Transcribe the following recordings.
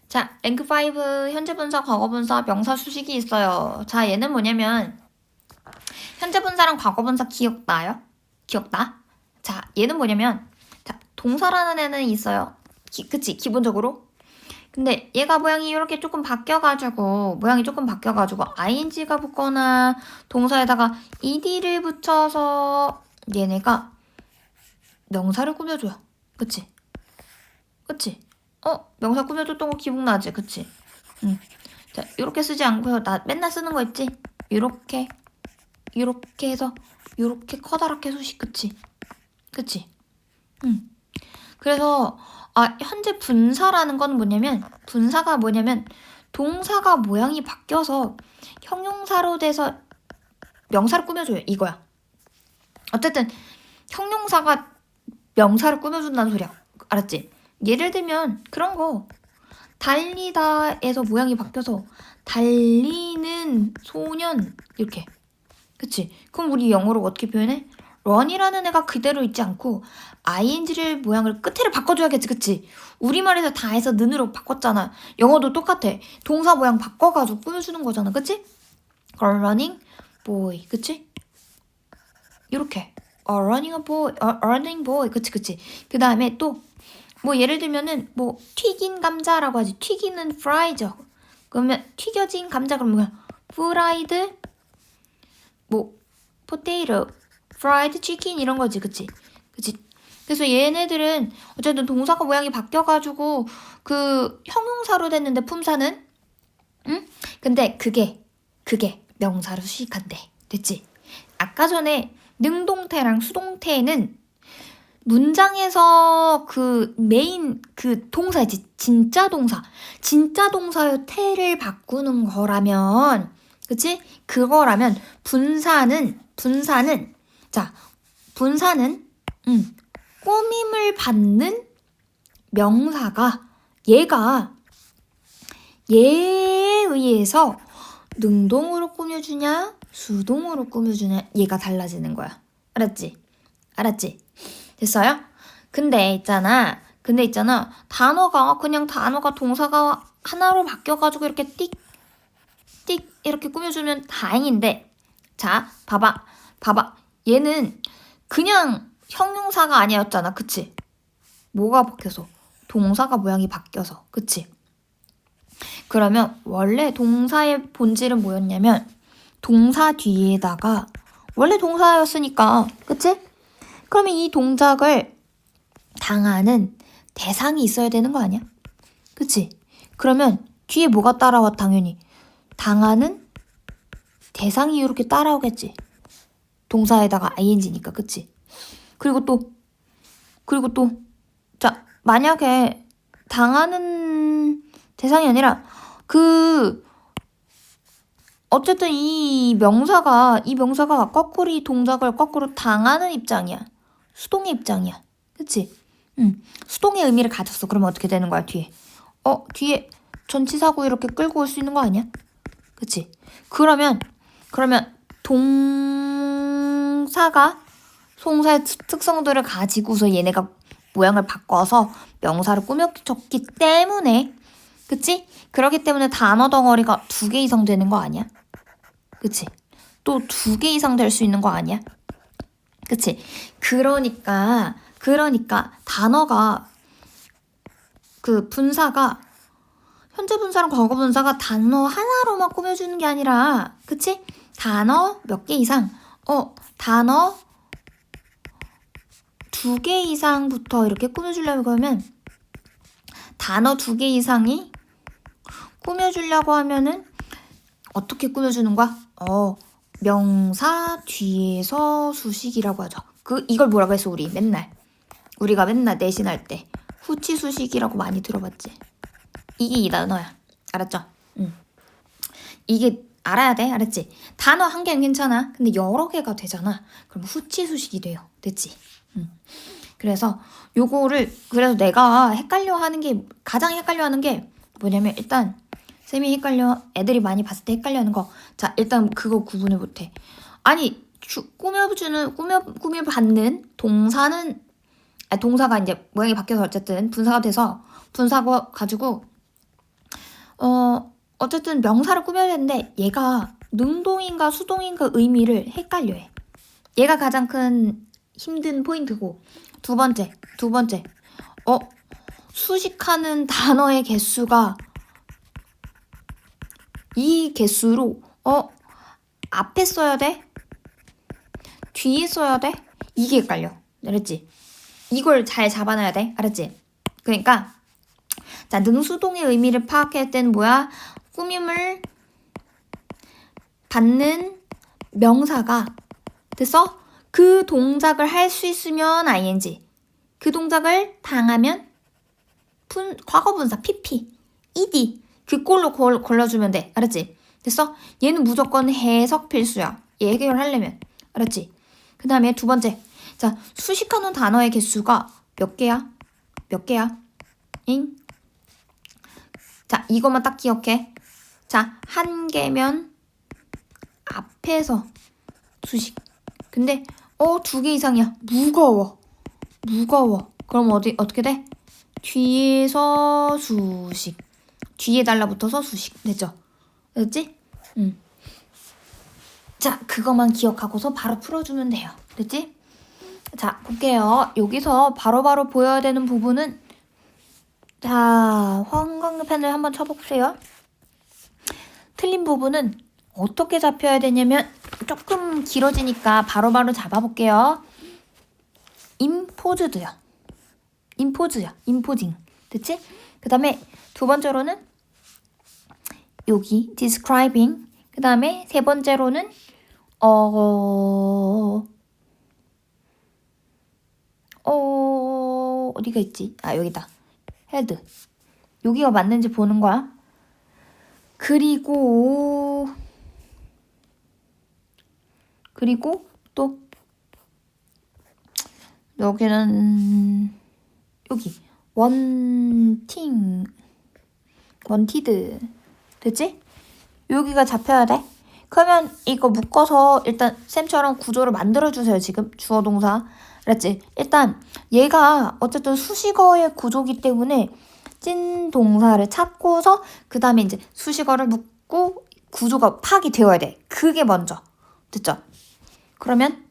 자, 랭크 5 현재 분사, 과거 분사, 명사 수식이 있어요. 자, 얘는 뭐냐면 현재 분사랑 과거 분사 기억나요? 기억나? 자, 얘는 뭐냐면 자, 동사라는 애는 있어요. 그치? 기본적으로. 근데 얘가 모양이 이렇게 조금 바뀌어가지고 ing가 붙거나 동사에다가 ed를 붙여서 얘네가 명사를 꾸며줘요. 그치? 그치? 명사 꾸며줬던 거 기억나지? 그치? 응. 자, 요렇게 쓰지 않고요. 나 맨날 쓰는 거 있지? 요렇게 해서 요렇게 커다랗게 수식. 그치? 그치? 응. 그래서 현재 분사라는 건 뭐냐면 분사가 뭐냐면 동사가 모양이 바뀌어서 형용사로 돼서 명사를 꾸며줘요. 이거야. 어쨌든 형용사가 명사를 꾸며준다는 소리야. 알았지? 예를 들면 그런 거 달리다에서 모양이 바뀌어서 달리는 소년 이렇게. 그치? 그럼 우리 영어로 어떻게 표현해? run이라는 애가 그대로 있지 않고 ing를 모양을 끝에를 바꿔줘야겠지. 그치? 우리말에서 다 해서 는으로 바꿨잖아. 영어도 똑같아. 동사 모양 바꿔가지고 꾸며주는 거잖아. 그치? 그럼 running boy. 그치? 이렇게 running a boy, running boy. 그치? 그 다음에 또 뭐 예를 들면은 뭐 튀긴 감자라고 하지. 튀기는 프라이죠. 그러면 튀겨진 감자 그러면 프라이드 뭐 포테이토, 프라이드 치킨 이런 거지. 그치? 그래서 얘네들은 어쨌든 동사가 모양이 바뀌어가지고 그 형용사로 됐는데 품사는 응? 근데 그게 명사로 수식한대. 됐지? 아까 전에 능동태랑 수동태는 문장에서 그 메인 그 동사지. 진짜 동사의 태를 바꾸는 거라면 그치? 그거라면 분사는 자 분사는 꾸밈을 받는 명사가 얘에 의해서 능동으로 꾸며주냐 수동으로 꾸며주냐 얘가 달라지는 거야. 알았지? 됐어요? 근데 있잖아 단어가 동사가 하나로 바뀌어가지고 이렇게 띡 이렇게 꾸며주면 다행인데 자 봐봐 얘는 그냥 형용사가 아니었잖아. 그치? 뭐가 바뀌어서? 동사가 모양이 바뀌어서. 그치? 그러면 원래 동사의 본질은 뭐였냐면 동사 뒤에다가 원래 동사였으니까 그치? 그러면 이 동작을 당하는 대상이 있어야 되는 거 아니야? 그치? 그러면 뒤에 뭐가 따라와? 당연히 당하는 대상이 이렇게 따라오겠지. 동사에다가 ing니까. 그치? 그리고 또 자 만약에 당하는 대상이 아니라 어쨌든 이 명사가 거꾸로 이 동작을 거꾸로 당하는 입장이야. 수동의 입장이야. 그치? 수동의 의미를 가졌어. 그러면 어떻게 되는 거야, 뒤에? 뒤에 전치사고 이렇게 끌고 올 수 있는 거 아니야? 그치? 그러면 동사가 동사의 특성들을 가지고서 얘네가 모양을 바꿔서 명사를 꾸며줬기 때문에 그치? 그렇기 때문에 단어 덩어리가 2개 이상 되는 거 아니야? 그치? 또 2개 이상 될 수 있는 거 아니야? 그치? 그러니까 단어가 그 분사가 현재 분사랑 과거 분사가 단어 하나로만 꾸며주는 게 아니라 그치? 단어 몇 개 이상 단어 2개 이상부터 이렇게 꾸며주려고 하면 단어 2개 이상이 꾸며주려고 하면은 어떻게 꾸며주는 거야? 명사 뒤에서 수식이라고 하죠. 이걸 뭐라고 했어? 우리가 맨날 내신할 때 후치 수식이라고 많이 들어봤지. 이게 이 단어야. 알았죠? 이게 알아야 돼. 알았지? 단어 한 개는 괜찮아. 근데 여러 개가 되잖아. 그럼 후치 수식이 돼요. 됐지? 그래서 그래서 내가 가장 헷갈려 하는 게 뭐냐면 일단 쌤이 애들이 많이 봤을 때 헷갈려하는 거. 자, 일단 그거 구분을 못해. 아니, 꾸며받는 동사는, 동사가 이제 모양이 바뀌어서 어쨌든 분사가 돼서, 분사가 가지고 어쨌든 명사를 꾸며야 되는데 얘가 능동인가 수동인가 의미를 헷갈려해. 얘가 가장 큰 힘든 포인트고 두 번째 수식하는 단어의 개수가 이 개수로 앞에 써야 돼? 뒤에 써야 돼? 이게 헷갈려. 알았지? 이걸 잘 잡아놔야 돼. 알았지? 그러니까 자, 능수동의 의미를 파악할 때는 뭐야? 꾸밈을 받는 명사가 됐어? 그 동작을 할 수 있으면 ing, 그 동작을 당하면 과거분사 pp, ed 그 꼴로 걸러주면 돼. 알았지? 됐어? 얘는 무조건 해석 필수야. 얘 해결하려면. 알았지? 그 다음에 두 번째. 자, 수식하는 단어의 개수가 몇 개야? 몇 개야? 잉? 자, 이것만 딱 기억해. 자, 한 개면 앞에서 수식. 근데 두 개 이상이야. 무거워. 그럼 어떻게 돼? 뒤에서 수식. 뒤에 달라붙어서 수식. 됐죠? 됐지? 자, 그것만 기억하고서 바로 풀어주면 돼요. 됐지? 자, 볼게요. 여기서 바로바로 보여야 되는 부분은 자, 형광펜을 한번 쳐보세요. 틀린 부분은 어떻게 잡혀야 되냐면 조금 길어지니까 바로바로 잡아볼게요. 임포즈드야. 임포징. 됐지? 그 다음에 두 번째로는 여기 describing. 그 다음에 세 번째로는 어디가 있지? 아, 여기다. 헤드. 여기가 맞는지 보는 거야. 그리고 또 여기는 여기 원티드. 됐지? 여기가 잡혀야 돼. 그러면 이거 묶어서 일단 쌤처럼 구조를 만들어주세요. 지금 주어 동사. 알았지? 일단 얘가 어쨌든 수식어의 구조기 때문에 찐 동사를 찾고서 그 다음에 이제 수식어를 묶고 구조가 파악이 되어야 돼. 그게 먼저. 됐죠? 그러면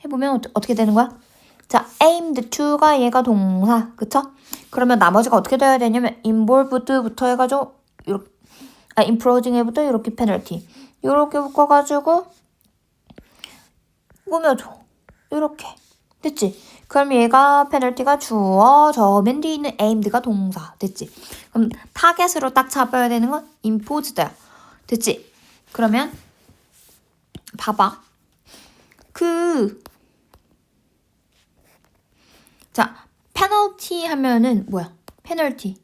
해보면 어떻게 되는 거야? 자, aimed to가 얘가 동사. 그쵸? 그러면 나머지가 어떻게 돼야 되냐면 involved부터 해가지고 이렇게 improvising부터 이렇게 페널티. 이렇게 묶어가지고 꾸며줘. 이렇게. 됐지? 그럼 얘가 페널티가 주어, 저 맨 뒤에 있는 aimed가 동사. 됐지? 그럼 타겟으로 딱 잡아야 되는 건 imposed야. 됐지? 그러면 봐봐. 자, 페널티 하면은 뭐야? 페널티.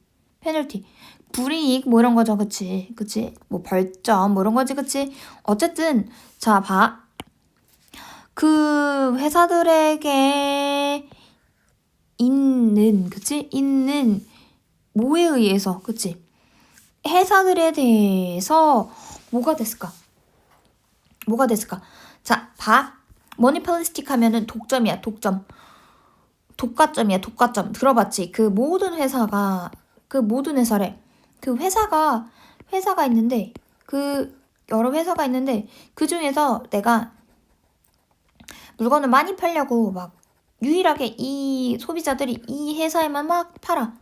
불이익 뭐 이런 거죠. 그치? 뭐 벌점 뭐 이런 거지. 그치? 어쨌든 자, 봐. 그 회사들에게 있는 뭐에 의해서, 그치? 회사들에 대해서 뭐가 됐을까? 자, 봐. 머니폴리스틱 하면은 독점이야. 독과점이야. 들어봤지? 그 모든 회사래. 그 회사가 있는데 여러 회사가 있는데 그 중에서 내가 물건을 많이 팔려고 막 유일하게 이 소비자들이 이 회사에만 막 팔아.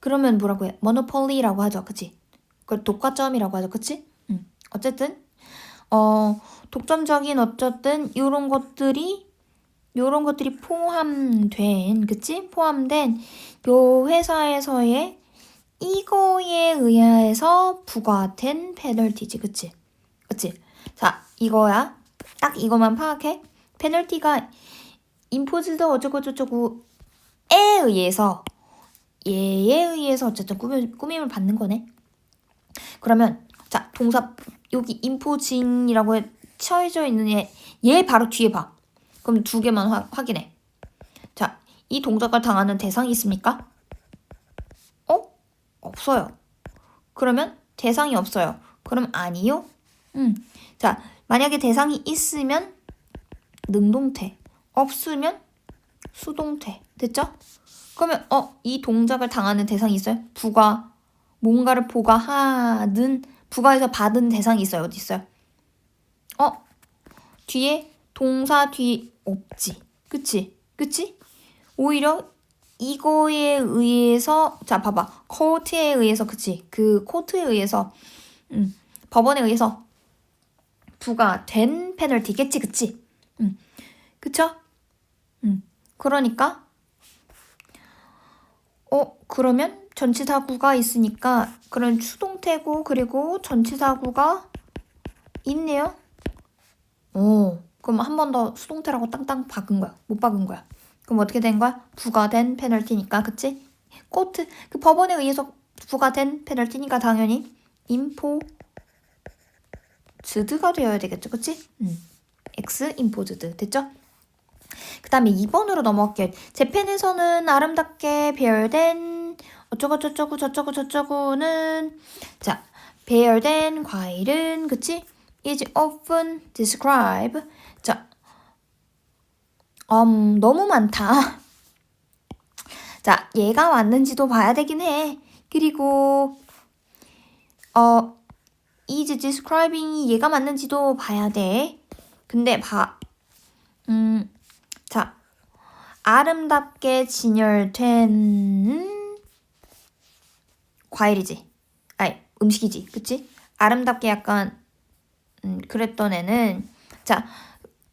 그러면 뭐라고 해? 모노폴리라고 하죠. 그치? 그걸 독과점이라고 하죠. 그치? 어쨌든 독점적인 어쨌든 요런 것들이 포함된 요 회사에서의 이거에 의해서 부과된 페널티지. 그치? 자, 이거야. 딱 이거만 파악해. 페널티가 임포즈드 어쩌고저쩌고에 의해서 얘에 의해서 어쨌든 꾸밈을 받는 거네. 그러면 자, 동사 여기 임포징이라고 쳐져 있는 얘 바로 뒤에 봐. 그럼 두 개만 확인해. 자, 이 동작을 당하는 대상이 있습니까? 없어요. 그러면 대상이 없어요. 그럼 아니요? 자, 만약에 대상이 있으면 능동태, 없으면 수동태. 됐죠? 그러면 이 동작을 당하는 대상이 있어요? 부가 뭔가를 부과하는, 부과해서 받은 대상이 있어요. 어디 있어요? 뒤에 동사 뒤 없지. 그치? 그치? 오히려 이거에 의해서, 자, 봐봐. 코트에 의해서, 그치? 그 코트에 의해서, 법원에 의해서 부과된 페널티겠지, 그치? 그쵸? 그러니까, 그러면 전치사구가 있으니까, 그런 수동태고, 그리고 전치사구가 있네요? 그럼 한 번 더 수동태라고 땅땅 박은 거야. 못 박은 거야. 그럼 어떻게 된 거야? 부과된 페널티니까, 그치? 코트, 그 법원에 의해서 부과된 페널티니까 당연히 임포즈드가 되어야 되겠죠, 그치? X 임포즈드 됐죠? 그 다음에 2번으로 넘어갈게요. 재팬에서는 아름답게 배열된 어쩌고 저쩌고 저쩌고는, 자, 배열된 과일은, 그치? is often described. 자, 너무 많다. 자, 얘가 맞는지도 봐야 되긴 해. 그리고 is describing이 얘가 맞는지도 봐야 돼. 근데 자, 아름답게 진열된 과일이지. 아니, 음식이지. 그치? 아름답게 약간 그랬던 애는, 자,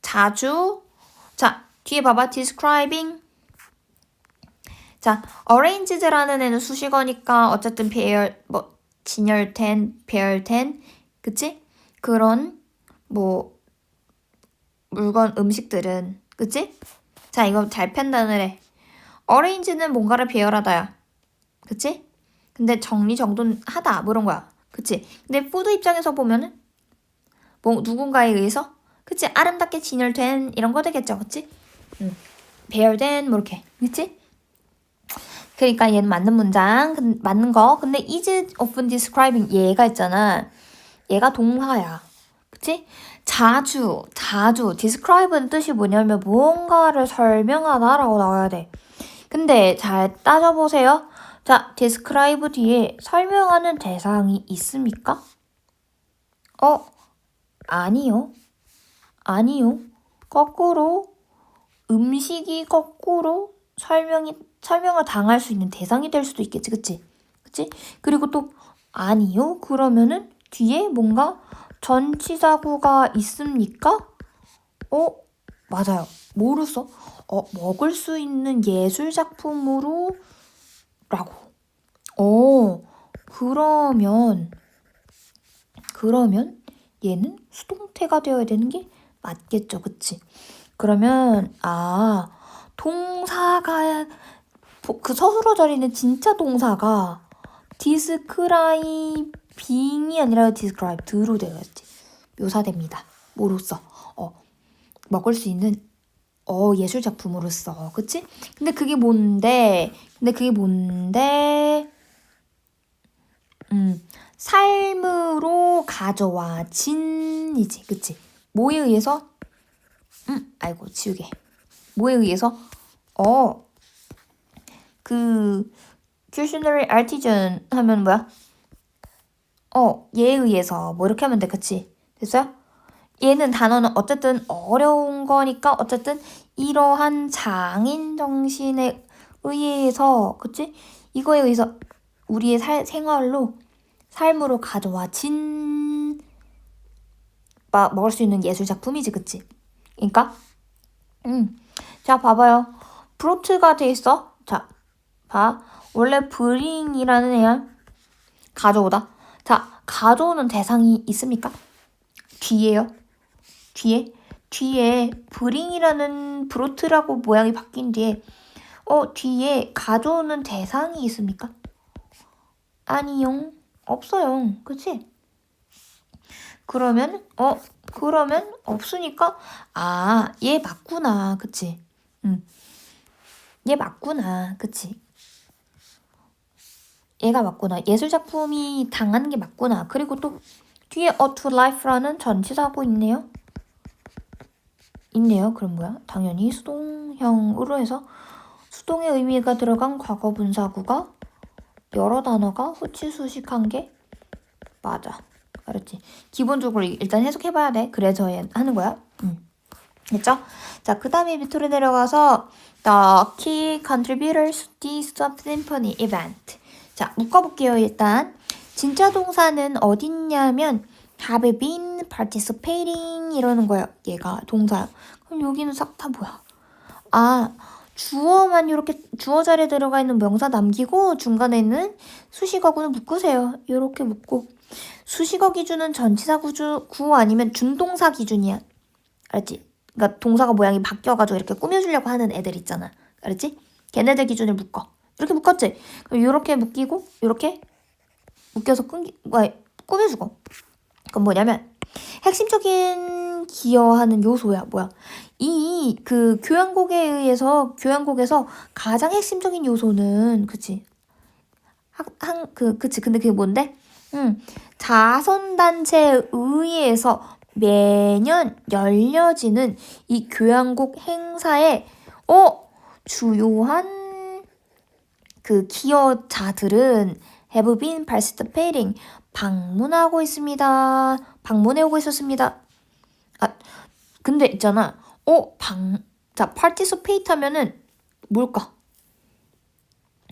자주, 자, 뒤에 봐봐. describing. 자, arranged라는 애는 수식어니까 어쨌든 진열된, 배열된, 그치? 그런 물건, 음식들은, 그치? 자, 이거 잘 판단을 해. arrange는 뭔가를 배열하다야. 그치? 근데 정리정돈하다 뭐 이런 거야. 그치? 근데 푸드 입장에서 보면은 누군가에 의해서, 그치? 아름답게 진열된 이런 거 되겠죠. 그치? 배열된 뭐 이렇게. 그치? 그러니까 얘는 맞는 문장, 맞는 거. 근데 is often describing 얘가 있잖아. 얘가 동사야. 그치? 자주. describe는 뜻이 뭐냐면 무언가를 설명하다라고 나와야 돼. 근데 잘 따져보세요. 자, describe 뒤에 설명하는 대상이 있습니까? 아니요. 거꾸로 음식이 거꾸로 설명을 당할 수 있는 대상이 될 수도 있겠지. 그치? 그리고 또 아니요. 그러면은 뒤에 뭔가 전치사구가 있습니까? 맞아요. 뭐로 써? 먹을 수 있는 예술작품으로 라고. 그러면 얘는 수동태가 되어야 되는 게 맞겠죠. 그치? 그러면 동사가 그 서술어절에 있는 진짜 동사가 describing이 아니라 described로 되어야지. 묘사됩니다. 뭐로써? 먹을 수 있는 예술작품으로써. 그치? 근데 그게 뭔데 삶으로 가져와진이지. 그치? 뭐에 의해서? 아이고 지우개. 뭐에 의해서? 그 culinary artisan 하면 뭐야? 얘에 의해서 뭐 이렇게 하면 돼. 그치? 됐어요? 얘는 단어는 어쨌든 어려운 거니까 어쨌든 이러한 장인 정신에 의해서, 그치? 이거에 의해서 우리의 삶으로 가져와진 먹을 수 있는 예술작품이지. 그치? 그러니까 자, 봐봐요. 브로트가 돼 있어. 자, 봐. 원래 bring이라는 애야. 가져오다. 자, 가져오는 대상이 있습니까? 뒤에요. 뒤에 bring이라는 브로트라고 모양이 바뀐 뒤에 뒤에 가져오는 대상이 있습니까? 아니요. 없어요. 그치? 그러면 없으니까 얘 맞구나. 그치? 얘 맞구나. 그치? 얘가 맞구나. 예술작품이 당하는 게 맞구나. 그리고 또 뒤에 to life라는 전치사고 있네요. 그럼 뭐야? 당연히 수동형으로 해서 수동의 의미가 들어간 과거 분사구가 여러 단어가 후치수식한 게 맞아. 알았지? 기본적으로 일단 해석해봐야 돼. 그래서 하는 거야. 됐죠? 자, 그 다음에 밑으로 내려가서 The key contributors to this symphony event. 자, 묶어볼게요, 일단. 진짜 동사는 어딨냐면 have been participating 이러는 거예요. 얘가 동사야. 그럼 여기는 싹 다 뭐야? 아, 주어만 이렇게 주어 자리에 들어가 있는 명사 남기고 중간에 있는 수식어구는 묶으세요. 이렇게 묶고 수식어 기준은 전치사 구 아니면 준동사 기준이야. 알았지? 그러니까 동사가 모양이 바뀌어가지고 이렇게 꾸며주려고 하는 애들 있잖아. 알았지? 걔네들 기준을 묶어. 이렇게 묶었지? 그럼 이렇게 묶이고 이렇게 묶여서 꾸며주고. 그건 뭐냐면 핵심적인 기여하는 요소야. 뭐야? 그 교향곡에서 가장 핵심적인 요소는 그치? 그치? 근데 그게 뭔데? 자선단체에 의해서 매년 열려지는 이 교향곡 행사에 주요한 그 기여자들은 have been participating 방문하고 있습니다. 방문해 오고 있었습니다. 아, 근데 있잖아. 자, participate 하면은 뭘까?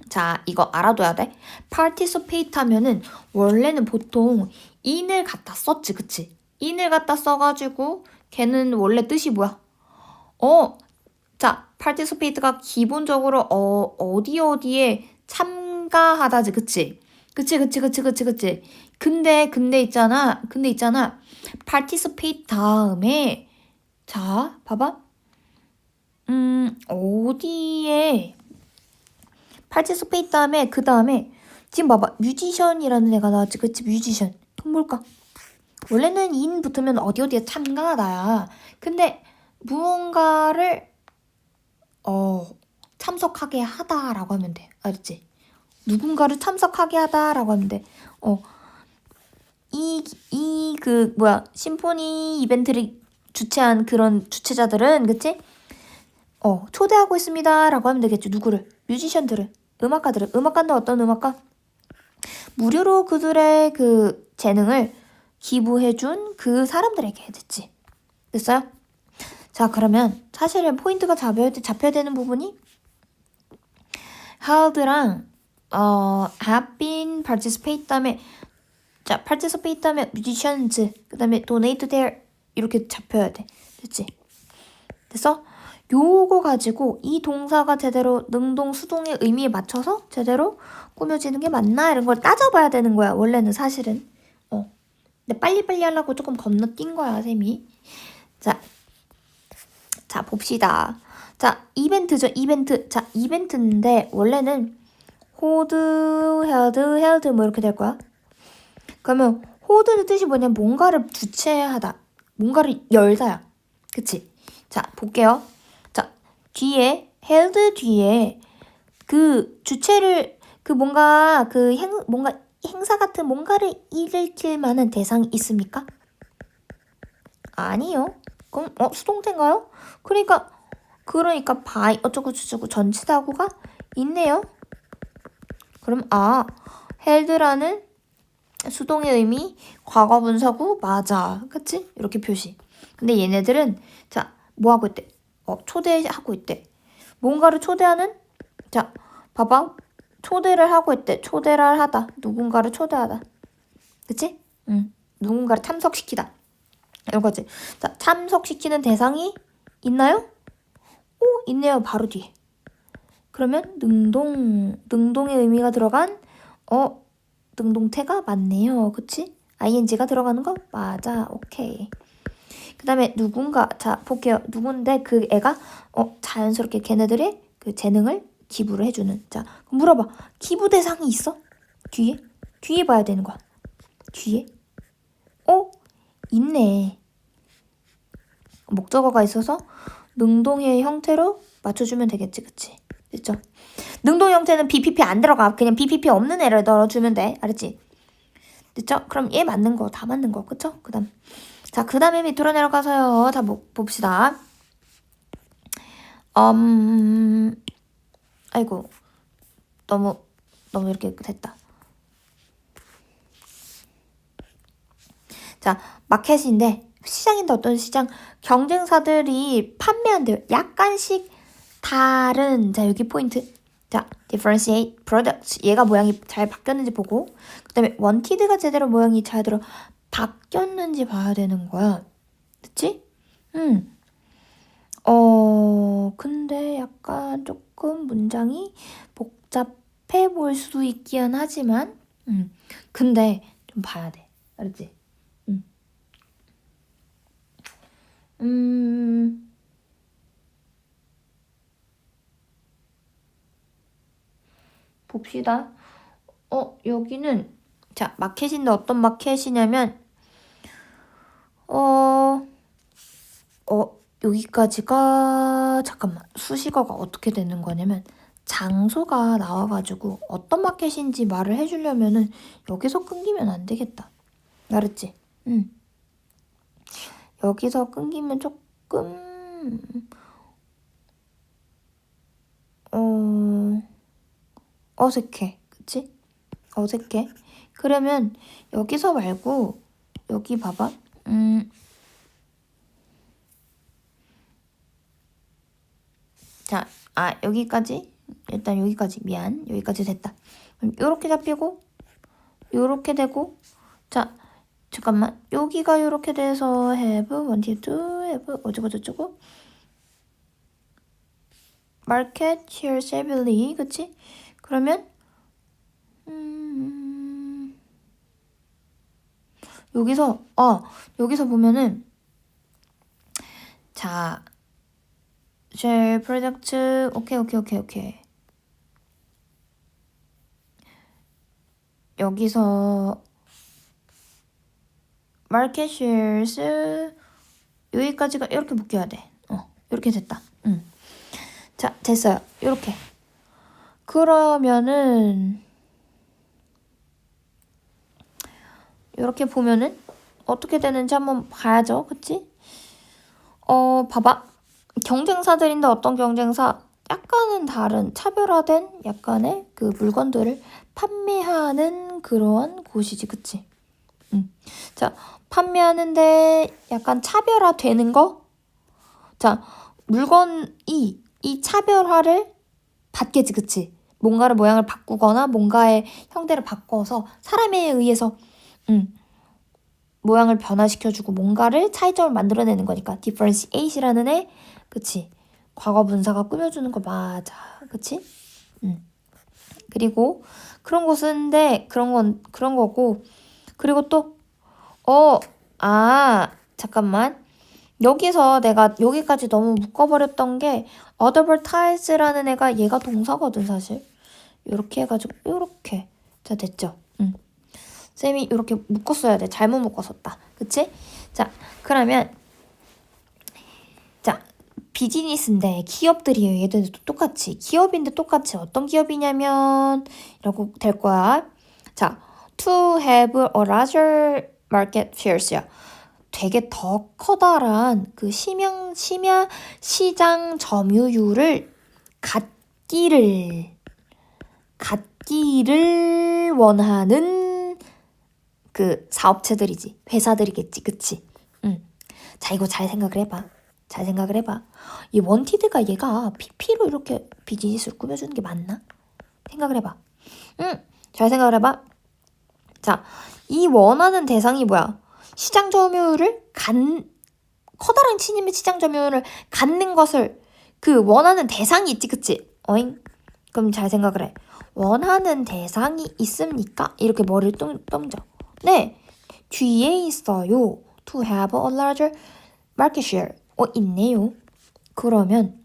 자, 이거 알아둬야 돼. participate 하면은 원래는 보통 in을 갖다 썼지, 그치? in을 갖다 써가지고 걔는 원래 뜻이 뭐야? 자, participate가 기본적으로 어디에 참가하다지, 그치? 그치. 근데 있잖아. participate 다음에 자, 봐봐. 어디에 participate 다음에 그 다음에 지금 봐봐. 뮤지션이라는 애가 나왔지, 그치? 뮤지션. 그럼 뭘까? 원래는 in 붙으면 어디에 참가하다야. 근데 무언가를 참석하게 하다라고 하면 돼. 알았지? 누군가를 참석하게 하다라고 하면 돼. 심포니 이벤트를 주최한 그런 주최자들은, 그치? 초대하고 있습니다라고 하면 되겠지. 누구를? 뮤지션들을. 음악가는 어떤 음악가? 무료로 그들의 그 재능을 기부해준 그 사람들에게 됐지. 됐어요? 자, 그러면 사실은 포인트가 잡혀야 되는 부분이 held랑 have been participate 다음에 자, participate 다음에 musicians 그 다음에 donate their 이렇게 잡혀야 돼. 됐지? 됐어? 요거 가지고 이 동사가 제대로 능동, 수동의 의미에 맞춰서 제대로 꾸며지는 게 맞나? 이런 걸 따져봐야 되는 거야. 원래는 사실은. 근데 빨리빨리 하려고 조금 건너뛴 거야, 쌤이. 자, 봅시다. 자, 이벤트죠, 이벤트. 자, 이벤트인데 원래는 hold, held 뭐 이렇게 될 거야. 그러면 hold의 뜻이 뭐냐면 뭔가를 주체하다. 뭔가를 열다야. 그치? 자, 볼게요. 자, 뒤에 held 뒤에 그 주체를 뭔가 행사 같은 뭔가를 일으킬 만한 대상이 있습니까? 아니요. 그럼 수동태인가요? 그러니까 by 어쩌고 전치사구가 있네요. 그럼 held라는 수동의 의미 과거분사구 맞아. 그치? 이렇게 표시. 근데 얘네들은 자, 뭐 하고 있대? 초대하고 있대. 뭔가를 초대하는 자, 봐봐. 초대를 하고 있대. 초대를 하다. 누군가를 초대하다. 그치? 누군가를 참석시키다. 이런 거지. 자, 참석시키는 대상이 있나요? 있네요. 바로 뒤에. 그러면 능동의 의미가 들어간 능동태가 맞네요. 그치? ing가 들어가는 거 맞아. 오케이. 그 다음에 누군가 자 볼게요. 누군데 그 애가 자연스럽게 걔네들의 그 재능을 기부를 해주는. 자, 그럼 물어봐. 기부 대상이 있어? 뒤에 봐야 되는 거야. 뒤에? 있네. 목적어가 있어서 능동의 형태로 맞춰주면 되겠지. 그치? 됐죠? 능동 형태는 BPP 안 들어가. 그냥 BPP 없는 애를 넣어주면 돼. 알았지? 됐죠? 그럼 얘 맞는 거 다 맞는 거. 그쵸? 그 다음에 밑으로 내려가서요. 자, 봅시다. 아이고. 너무 너무 이렇게 됐다. 자, 마켓인데 시장인데 어떤 시장? 경쟁사들이 판매한대요. 약간씩 다른, 자 여기 포인트. 자, differentiate products. 얘가 모양이 잘 바뀌었는지 보고, 그 다음에 wanted가 제대로 모양이 잘 바뀌었는지 봐야 되는 거야. 그치? 근데 약간 조금 문장이 복잡해 보일 수도 있긴 하지만, 근데 좀 봐야 돼. 알았지? 봅시다. 여기는, 자, 마켓인데 어떤 마켓이냐면, 여기까지가, 잠깐만, 수식어가 어떻게 되는 거냐면, 장소가 나와가지고 어떤 마켓인지 말을 해주려면은 여기서 끊기면 안 되겠다. 알았지? 여기서 끊기면 조금, 어색해. 그치? 어색해. 그러면 여기서 말고, 여기 봐봐. 자, 여기까지. 일단 여기까지. 미안. 여기까지 됐다. 그럼 요렇게 잡히고, 요렇게 되고, 자, 잠깐만. 여기가 요렇게 돼서 have, wanted to have, 어쩌고저쩌고. market, share, savvily. 그치? 그러면, 여기서 보면은, 자, share product, 오케이. 여기서 market shares 여기까지가 이렇게 묶여야 돼. 이렇게 됐다. 자, 됐어요. 이렇게. 그러면은 이렇게 보면은 어떻게 되는지 한번 봐야죠. 그치? 봐봐. 경쟁사들인데 어떤 경쟁사 약간은 다른 차별화된 약간의 그 물건들을 판매하는 그러한 곳이지. 그치? 자, 판매하는데 약간 차별화되는 거? 자, 물건이 이 차별화를 받겠지. 그치? 뭔가를 모양을 바꾸거나 뭔가의 형태를 바꿔서 사람에 의해서 모양을 변화시켜주고 뭔가를 차이점을 만들어내는 거니까 differentiate이라는 애, 그치? 과거 분사가 꾸며주는 거 맞아. 그치? 그리고 그런 것인데 그런 거고, 그리고 또 잠깐만. 여기서 내가 여기까지 너무 묶어버렸던 게 advertise라는 애가 얘가 동사거든 사실. 요렇게 해가지고 요렇게. 자, 됐죠? 쌤이 이렇게 묶었어야 돼. 잘못 묶었었다. 그치? 자, 그러면 자, 비즈니스인데 기업들이에요. 얘들도 똑같이. 기업인데 똑같이 어떤 기업이냐면 이라고 될 거야. 자, to have a larger market share야. 되게 더 커다란 그 시장 점유율을 갖기를 원하는 그 사업체들이지. 회사들이겠지. 그치? 자, 이거 잘 생각을 해봐. 이 원티드가 얘가 PP로 이렇게 비즈니스를 꾸며주는 게 맞나? 생각을 해봐. 잘 생각을 해봐. 자, 이 원하는 대상이 뭐야? 시장 점유율을 커다란 친임의 시장 점유율을 갖는 것을 그 원하는 대상이 있지. 그치? 그럼 잘 생각을 해. 원하는 대상이 있습니까? 이렇게 머리를 동져. 네, 뒤에 있어요. To have a larger market share. 있네요. 그러면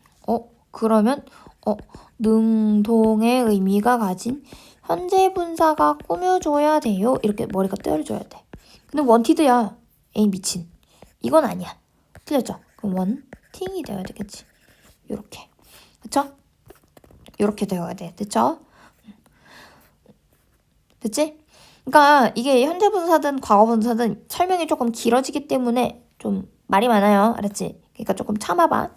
능동의 의미가 가진 현재 분사가 꾸며줘야 돼요. 이렇게 머리가 떨어져야 돼. 근데 원티드야. 에이 미친. 이건 아니야. 틀렸죠? 그럼 원팅이 되어야 되겠지. 요렇게. 그쵸? 요렇게 되어야 돼. 됐죠? 됐지? 그러니까 이게 현재 분사든 과거 분사든 설명이 조금 길어지기 때문에 좀 말이 많아요. 알았지? 그러니까 조금 참아봐.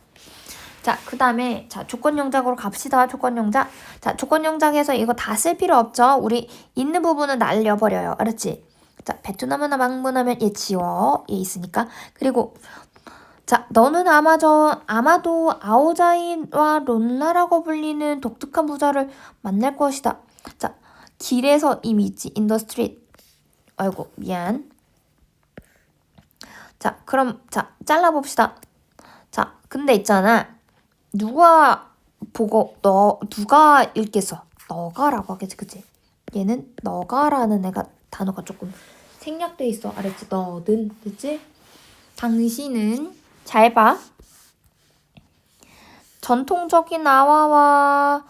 자, 그 다음에, 자, 조건영작으로 갑시다. 조건영작. 자, 조건영작에서 이거 다 쓸 필요 없죠? 우리 있는 부분은 날려버려요. 알았지? 자, 베트남이나 방문하면 얘 지워. 얘 있으니까. 그리고, 자, 너는 아마도 아오자이와 론라라고 불리는 독특한 부자를 만날 것이다. 자, 길에서 이미 있지. in the street. 아이고, 미안. 자, 그럼, 자, 잘라봅시다. 자, 근데 있잖아. 누가 읽겠어? 너가라고 하겠지, 그치? 얘는 너가라는 단어가 조금 생략돼 있어. 알았지? 너는, 그치? 당신은, 잘 봐. 전통적인 아와이와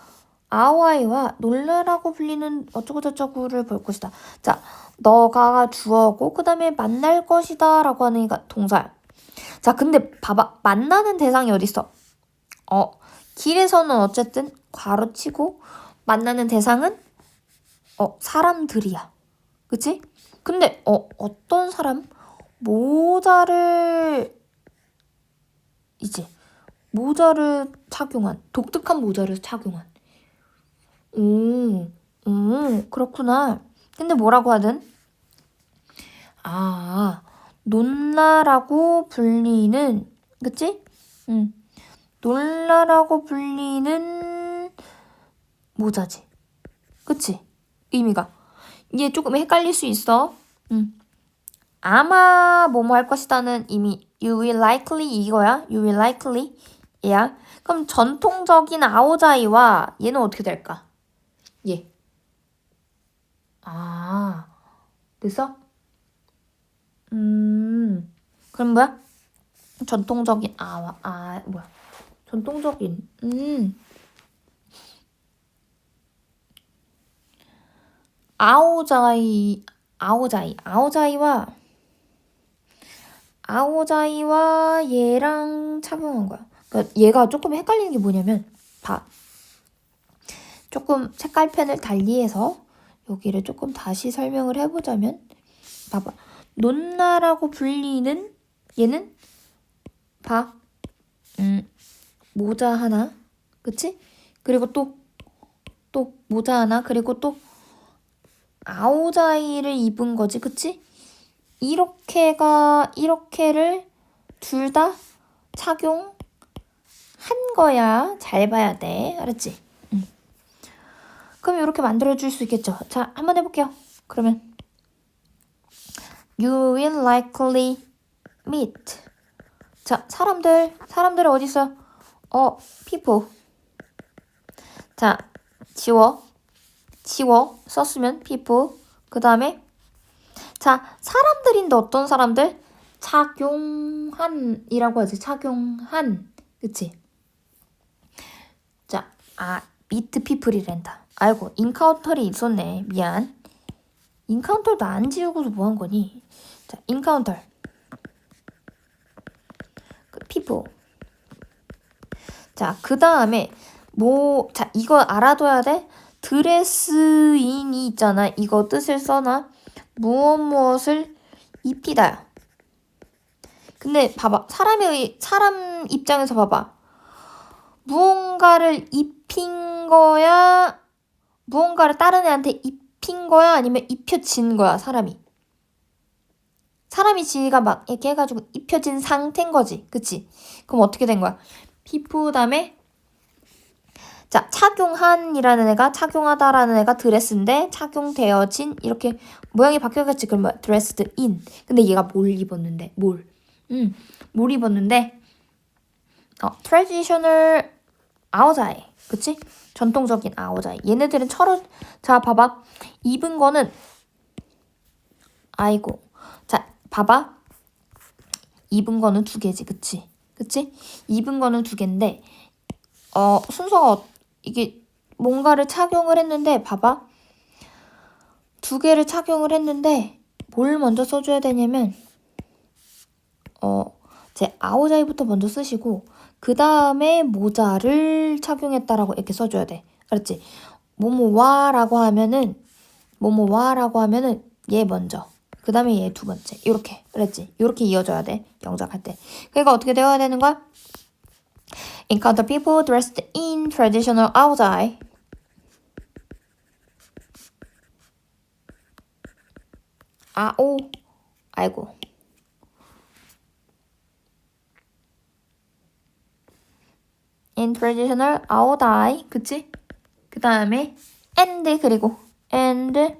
놀라라고 불리는 어쩌고저쩌고를 볼 것이다. 자, 너가 주어고 그 다음에 만날 것이다 라고 하는 동사야. 자, 근데 봐봐. 만나는 대상이 어딨어? 길에서는 어쨌든 괄호치고 만나는 대상은 사람들이야. 그치? 근데 어떤 사람? 모자를 착용한 독특한 모자를 착용한 그렇구나. 근데 뭐라고 하든 논라라고 불리는 그치? 놀라라고 불리는 모자지. 그치? 의미가. 이게 조금 헷갈릴 수 있어. 아마 뭐뭐 할 것이다는 이미 you will likely 이거야. you will likely. 얘야. 그럼 전통적인 아오자이와 얘는 어떻게 될까? 얘. 됐어? 그럼 뭐야? 전통적인 전통적인 아오자이와 얘랑 착용한 거야. 그러니까 얘가 조금 헷갈리는 게 뭐냐면 봐. 조금 색깔펜을 달리해서 여기를 조금 다시 설명을 해보자면 봐봐. 논나라고 불리는 얘는 봐. 모자 하나. 그치? 그리고 또 모자 하나. 그리고 또 아오자이를 입은 거지. 그치? 이렇게를 둘 다 착용한 거야. 잘 봐야 돼. 알았지? 그럼 이렇게 만들어줄 수 있겠죠. 자, 한번 해볼게요. 그러면 You will likely meet. 자, 사람들 어디 있어? people. 자, 지워 썼으면 people. 그 다음에 자, 사람들인데 어떤 사람들? 착용한이라고 하지. 착용한. 그치? 자, meet people이란다. 아이고, 인카운터리 있었네. 미안. 인카운터도 안 지우고서 뭐 한 거니? 자, 인카운터. people. 자, 그 다음에 자, 이거 알아둬야 돼. 드레스인이 있잖아. 이거 뜻을 써놔. 무엇을 입히다. 근데 봐봐. 사람 입장에서 봐봐. 무언가를 입힌 거야? 무언가를 다른 애한테 입힌 거야? 아니면 입혀진 거야? 사람이 지가 막 이렇게 해가지고 입혀진 상태인 거지. 그치? 그럼 어떻게 된 거야? 피부 다음에 자, 착용한이라는 애가 착용하다라는 애가 드레스인데 착용되어진 이렇게 모양이 바뀌었겠지. 그럼 뭐야? dressed in. 근데 얘가 뭘 입었는데? 뭘 입었는데 traditional 아오자이. 그치? 전통적인 아오자이. 얘네들은 자, 봐봐. 입은 거는 자, 봐봐. 입은 거는 두 개지. 그치? 입은 거는 두 개인데 순서가 이게 뭔가를 착용을 했는데 봐봐. 두 개를 착용을 했는데 뭘 먼저 써줘야 되냐면 제 아오자이부터 먼저 쓰시고 그 다음에 모자를 착용했다라고 이렇게 써줘야 돼. 알았지? 뭐뭐와라고 하면은 얘 먼저 그 다음에 얘 두 번째 이렇게. 알았지? 이렇게 이어져야 돼. 영작할 때. 그러니까 어떻게 되어야 되는 거야? Encounter people dressed in traditional outfit. 아이고. In traditional outfit. 그치? 그 다음에 and 그리고 and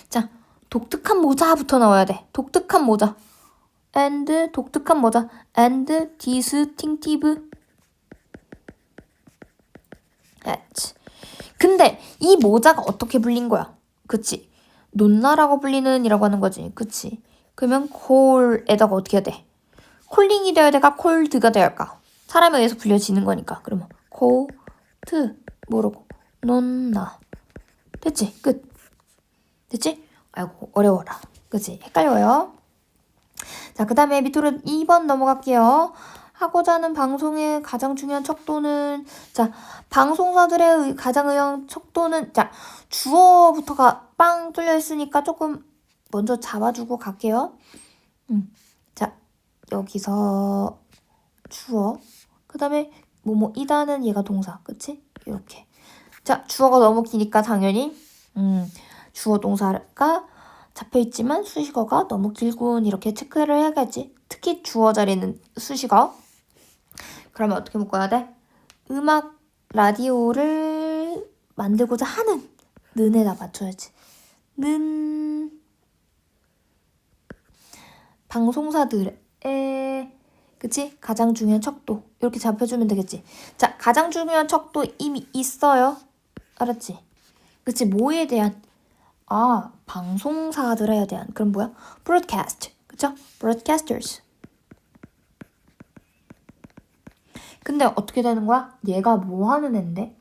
자 독특한 모자부터 나와야 돼. 독특한 모자. and 독특한 모자. and distinctive hat. 근데 이 모자가 어떻게 불린 거야? 그치? 논나라고 불리는 이라고 하는 거지. 그치? 그러면 콜에다가 어떻게 해야 돼? 콜링이 되어야 될까? 콜드가 되어야 할까? 사람에 의해서 불려지는 거니까. 그러면 콜드 모르고 논나. 됐지? 끝. 됐지? 아이고 어려워라. 그치? 헷갈려요. 자, 그 다음에 밑으로 2번 넘어갈게요. 하고자 하는 방송의 가장 중요한 척도는, 자, 방송사들의 가장 중요한 척도는, 자, 주어부터가 빵 뚫려 있으니까 조금 먼저 잡아주고 갈게요. 자, 여기서 주어, 그 다음에 뭐이다는 얘가 동사, 그치? 이렇게. 자, 주어가 너무 기니까 당연히 주어 동사가 잡혀있지만 수식어가 너무 길군 이렇게 체크를 해야겠지. 특히 주어 자리는 수식어. 그러면 어떻게 묶어야 돼? 음악 라디오를 만들고자 하는 는에다 맞춰야지. 는 방송사들의 그치? 가장 중요한 척도 이렇게 잡혀주면 되겠지. 자, 가장 중요한 척도 이미 있어요. 알았지? 그치? 뭐에 대한 방송사들에 대한. 그럼 뭐야? broadcast. 그쵸? broadcasters. 근데 어떻게 되는 거야? 얘가 뭐 하는 앤데?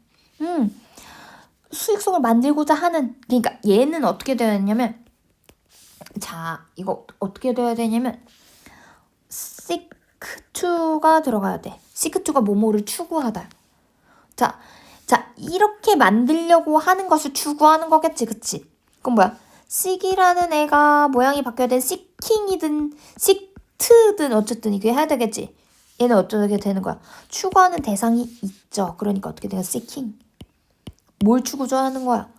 수익성을 만들고자 하는. 그러니까 얘는 어떻게 되었냐면, 자, 이거 어떻게 돼야 되냐면 seek to가 들어가야 돼. seek to가 뭐뭐를 추구하다. 자, 이렇게 만들려고 하는 것을 추구하는 거겠지, 그치? 그럼 뭐야? seek이라는 애가 모양이 바뀌어야 돼. seeking이든 seeked든 어쨌든 이게 해야 되겠지. 얘는 어떻게 되는 거야? 추구하는 대상이 있죠. 그러니까 어떻게 돼요? seeking. 뭘 추구죠 하는 거야?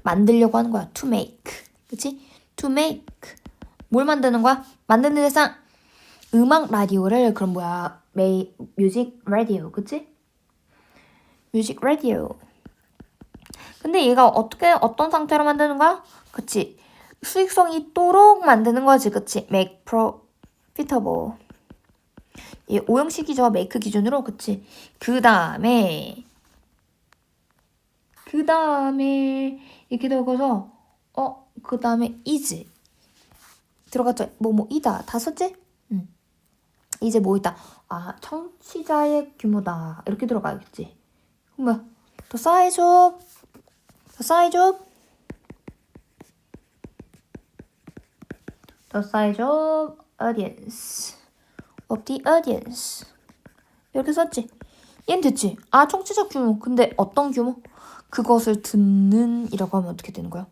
만들려고 하는 거야. to make. 그치? to make. 뭘 만드는 거야? 만드는 대상. 음악 라디오를. 그럼 뭐야? 뮤직 라디오. 그치? 뮤직 라디오. 근데 얘가 어떤 상태로 만드는 거야? 그치? 수익성이 있도록 만드는 거지. 그치? make profitable. 얘 오형식이죠. make 기준으로. 그치? 그 다음에 이렇게 들어가서 그 다음에 is 들어갔죠. 이다. 다 썼지? 이제 뭐 있다. 청취자의 규모다. 이렇게 들어가겠지. 그럼 뭐야? The size of audience of the audience. 이렇게 썼지. 얘는 됐지. 청취자 규모. 근데 어떤 규모? 그것을 듣는 이라고 하면 어떻게 되는 거야?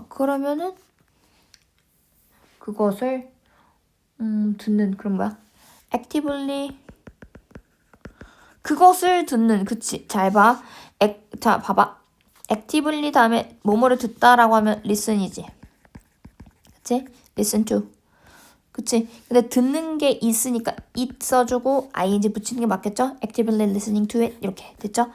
그러면은 그것을 듣는. 그럼 뭐야? actively 그것을 듣는. 그치? 잘 봐. 자, 봐봐. actively 다음에 뭐뭐를 듣다라고 하면 listen이지. 그치? listen to. 그치? 근데 듣는 게 있으니까 it 써주고 ing 붙이는 게 맞겠죠? actively listening to it. 이렇게 됐죠?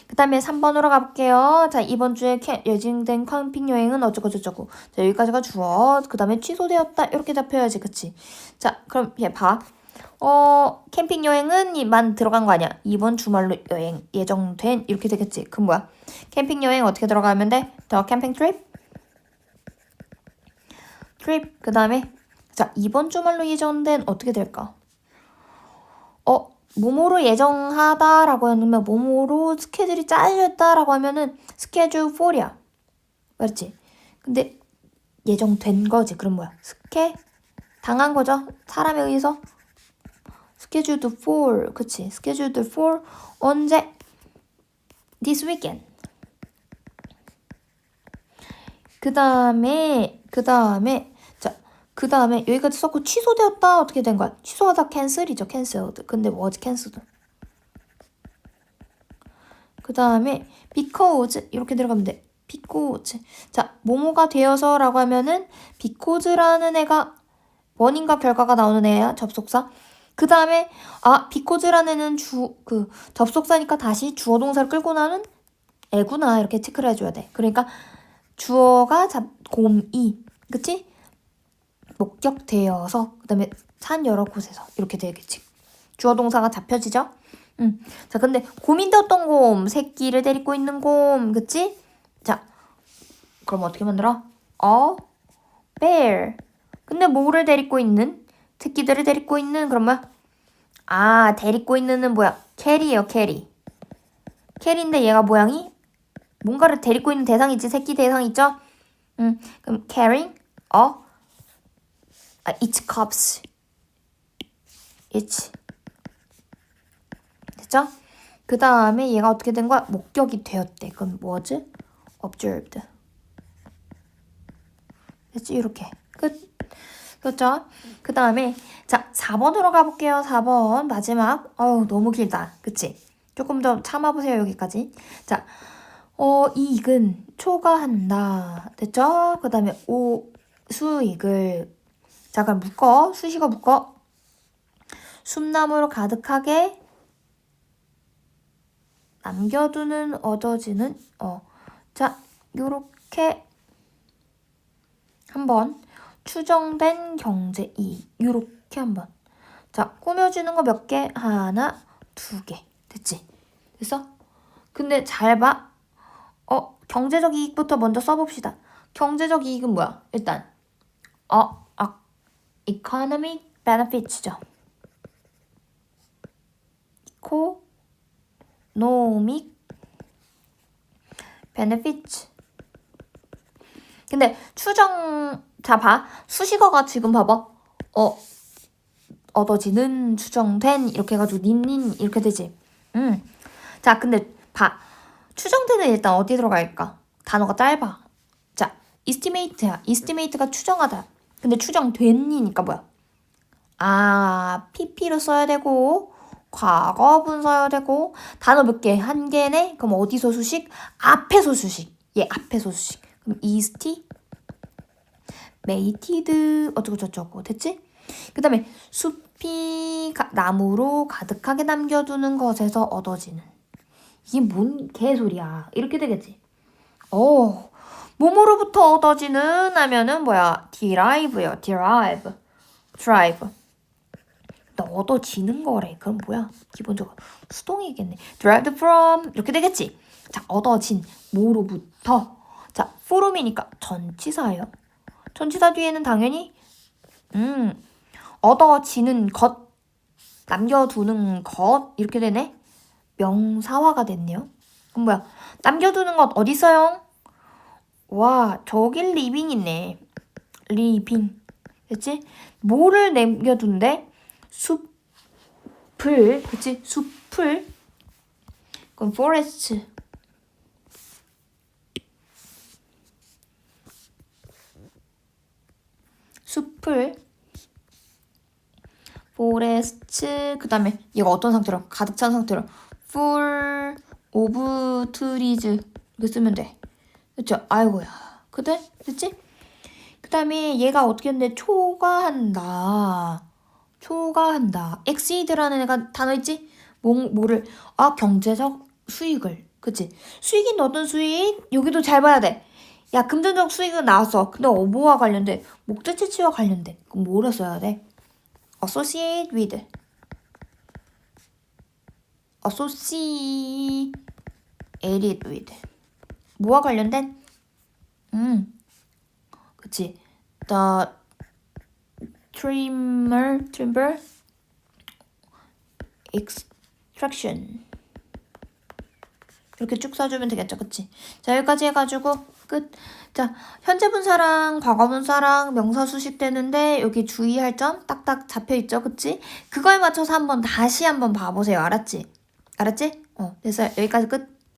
그 다음에 3번으로 가볼게요. 자, 이번 주에 예정된 캠핑 여행은 어쩌고 저쩌고. 자, 여기까지가 주어. 그 다음에 취소되었다. 이렇게 잡혀야지. 그치? 자, 그럼 얘 봐. 캠핑 여행은 만 들어간 거 아니야. 이번 주말로 여행 예정된 이렇게 되겠지. 그럼 뭐야? 캠핑 여행 어떻게 들어가면 돼? The camping trip. 그 다음에 자, 이번 주말로 예정된 어떻게 될까? 뭐뭐로 예정하다라고 하면 뭐뭐로 스케줄이 짜여졌다라고 하면은 schedule for이야. 맞지? 근데 예정된 거지. 그럼 뭐야? 당한 거죠. 사람에 의해서 scheduled for. 그치? scheduled for 언제? this weekend. 그 다음에 자, 그 다음에 여기까지 썼고 취소되었다 어떻게 된 거야? 취소하다 cancel이죠. cancelled. 근데 was cancelled. 그 다음에 because 이렇게 들어가면 돼. because. 자, 뭐뭐가 되어서 라고 하면은 because라는 애가 원인과 결과가 나오는 애야. 접속사. 그 다음에 because라는 애는 접속사니까 다시 주어 동사를 끌고 나는 애구나. 이렇게 체크를 해줘야 돼. 그러니까 주어가 곰이. 그치? 목격되어서 그 다음에 산 여러 곳에서 이렇게 되겠지. 주어 동사가 잡혀지죠? 자, 근데 곰인데 어떤 곰? 새끼를 데리고 있는 곰. 그치? 자, 그럼 어떻게 만들어? bear. 근데 뭐를 데리고 있는? 새끼들을 데리고 있는 그럼 뭐야? 데리고 있는은 뭐야? 캐리예요, 캐리. 캐리인데 얘가 모양이 뭔가를 데리고 있는 대상이지. 새끼 대상 있죠? 그럼 carrying its cubs. its. 됐죠? 그 다음에 얘가 어떻게 된 거야? 목격이 되었대. 그럼 was observed. 됐지? 이렇게. 끝. 그렇죠? 그 다음에 자 4번으로 가볼게요. 4번 마지막. 너무 길다. 그치? 조금 더 참아보세요. 여기까지. 자 이익은 초과한다. 됐죠? 그 다음에 수익을 자 그럼 묶어. 수식어 묶어. 숨나무로 가득하게 남겨두는 얻어지는 자 요렇게 한번 추정된 경제이익 요렇게 한번 자 꾸며주는 거 몇 개? 하나, 두 개. 됐지? 됐어? 근데 잘 봐. 경제적 이익부터 먼저 써봅시다. 경제적 이익은 뭐야? 일단 economic benefits죠. economic benefits. 근데 자 봐. 수식어가 지금 봐봐. 얻어지는, 추정된 이렇게 해가지고 닌 이렇게 되지. 자 근데 봐. 추정되는 일단 어디 들어갈까? 단어가 짧아. 자 estimate야. estimate가 추정하다. 근데 추정된이니까 뭐야? pp로 써야 되고 과거분 써야 되고 단어 몇 개? 한 개네? 그럼 어디서 수식? 앞에서 수식. 얘 앞에서 수식. 그럼 estimated 어쩌고 저쩌고 됐지? 그 다음에 숲이 나무로 가득하게 남겨두는 것에서 얻어지는 이게 뭔 개소리야. 이렇게 되겠지? 뭐뭐로부터 얻어지는 하면은 뭐야? derive요. derive. 얻어지는 거래. 그럼 뭐야? 기본적으로 수동이겠네. derived from 이렇게 되겠지? 자, 얻어진 뭐로부터. 자, from이니까 전치사예요. 전치사 뒤에는 당연히 얻어지는 것, 남겨두는 것 이렇게 되네. 명사화가 됐네요. 그럼 뭐야? 남겨두는 것 어디 있어요? 와, 저기 living 있네. living. 됐지? 뭐를 남겨둔대? 숲을. 그치? 숲을. 그럼 forest. 숲을. forest. 그 다음에 얘가 어떤 상태로? 가득 찬 상태로. full of trees. 이렇게 쓰면 돼. 그쵸? 아이고야. 그래? 됐지? 그 다음에 얘가 어떻게 했는데 초과한다. exceed라는 애가 단어 있지? 뭐를? 경제적 수익을. 그치? 수익인 어떤 수익? 여기도 잘 봐야 돼. 야, 금전적 수익은 나왔어. 근데 뭐와 관련돼? 목적지치와 관련돼. 그럼 뭐를 써야 돼? associated with. 뭐와 관련된? 그치? The timber extraction. 이렇게 쭉 써주면 되겠죠. 그치? 자, 여기까지 해가지고 끝. 자, 현재 분사랑 과거 분사랑 명사 수식 되는데 여기 주의할 점 딱딱 잡혀있죠. 그치? 그거에 맞춰서 다시 한번 봐보세요. 알았지? 됐어요. 여기까지 끝.